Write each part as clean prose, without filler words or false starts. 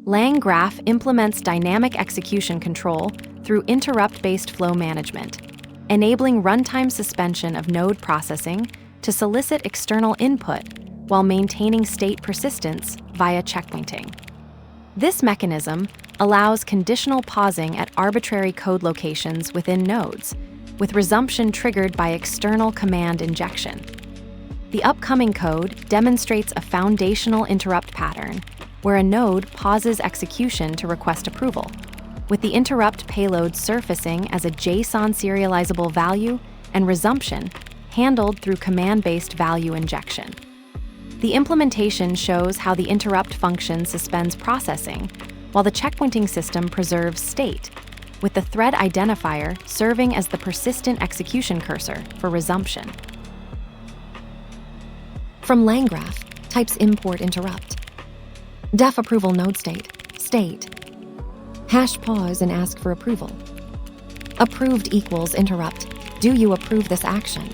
LangGraph implements dynamic execution control through interrupt-based flow management, enabling runtime suspension of node processing to solicit external input while maintaining state persistence via checkpointing. This mechanism allows conditional pausing at arbitrary code locations within nodes, with resumption triggered by external command injection. The upcoming code demonstrates a foundational interrupt pattern where a node pauses execution to request approval, with the interrupt payload surfacing as a JSON serializable value and resumption handled through command-based value injection. The implementation shows how the interrupt function suspends processing, while the checkpointing system preserves state, with the thread identifier serving as the persistent execution cursor for resumption. From LangGraph, types import interrupt. Def approval node state. Hash pause and ask for approval. Approved equals interrupt. Do you approve this action?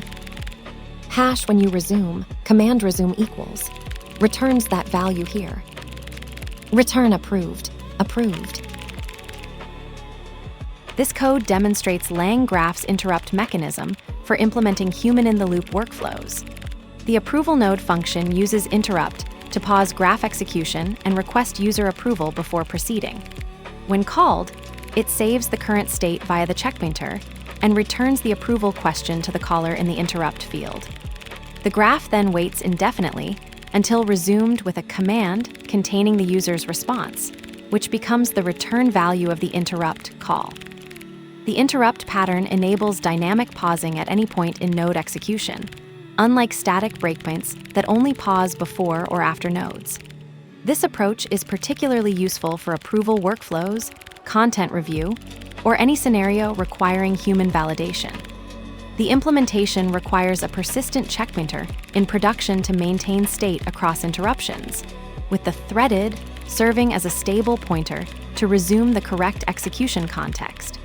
Hash when you resume, command resume equals. Returns that value here. Return approved. This code demonstrates LangGraph's interrupt mechanism for implementing human-in-the-loop workflows. The approval node function uses interrupt to pause graph execution and request user approval before proceeding. When called, it saves the current state via the checkpointer and returns the approval question to the caller in the interrupt field. The graph then waits indefinitely until resumed with a command containing the user's response, which becomes the return value of the interrupt call. The interrupt pattern enables dynamic pausing at any point in node execution, unlike static breakpoints that only pause before or after nodes. This approach is particularly useful for approval workflows, content review, or any scenario requiring human validation. The implementation requires a persistent checkpointer in production to maintain state across interruptions, with the threaded serving as a stable pointer to resume the correct execution context.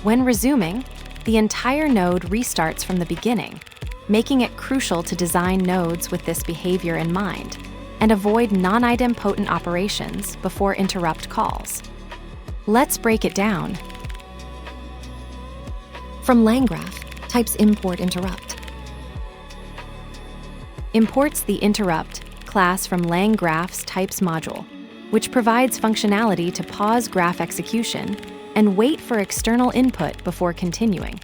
When resuming, the entire node restarts from the beginning, making it crucial to design nodes with this behavior in mind and avoid non-idempotent operations before interrupt calls. Let's break it down. From LangGraph, types import interrupt. Imports the interrupt class from LangGraph's types module, which provides functionality to pause graph execution and wait for external input before continuing.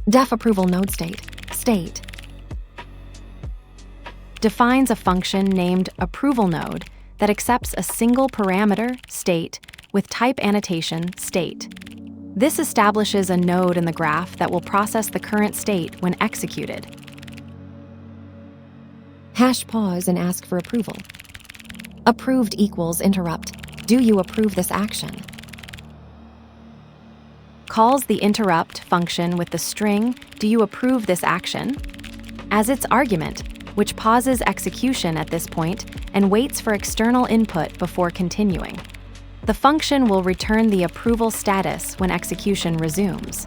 Def approval node state defines a function named approval node that accepts a single parameter, state, with type annotation, state. This establishes a node in the graph that will process the current state when executed. Hash pause and ask for approval. Approved equals interrupt. Do you approve this action? Calls the interrupt function with the string, "Do you approve this action?" as its argument, which pauses execution at this point and waits for external input before continuing. The function will return the approval status when execution resumes.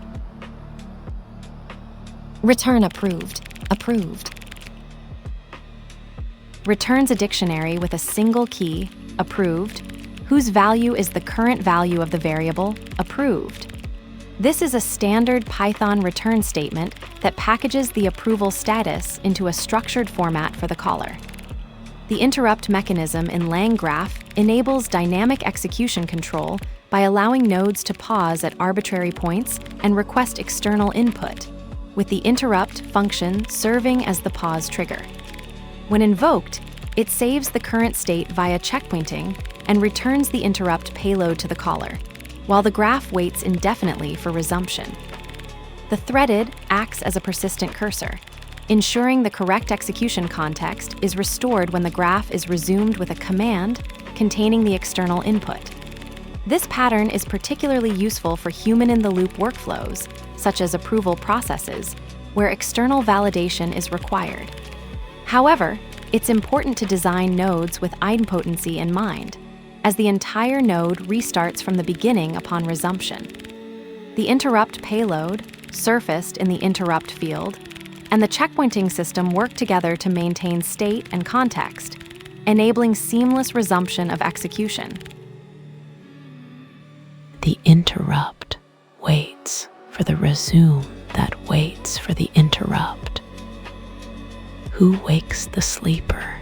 Return approved. Returns a dictionary with a single key, approved, whose value is the current value of the variable, approved. This is a standard Python return statement that packages the approval status into a structured format for the caller. The interrupt mechanism in LangGraph enables dynamic execution control by allowing nodes to pause at arbitrary points and request external input, with the interrupt function serving as the pause trigger. When invoked, it saves the current state via checkpointing and returns the interrupt payload to the caller, while the graph waits indefinitely for resumption. The threaded acts as a persistent cursor, ensuring the correct execution context is restored when the graph is resumed with a command containing the external input. This pattern is particularly useful for human-in-the-loop workflows, such as approval processes, where external validation is required. However, it's important to design nodes with idempotency in mind, as the entire node restarts from the beginning upon resumption. The interrupt payload, surfaced in the interrupt field, and the checkpointing system work together to maintain state and context, enabling seamless resumption of execution. The interrupt waits for the resume that waits for the interrupt. Who wakes the sleeper?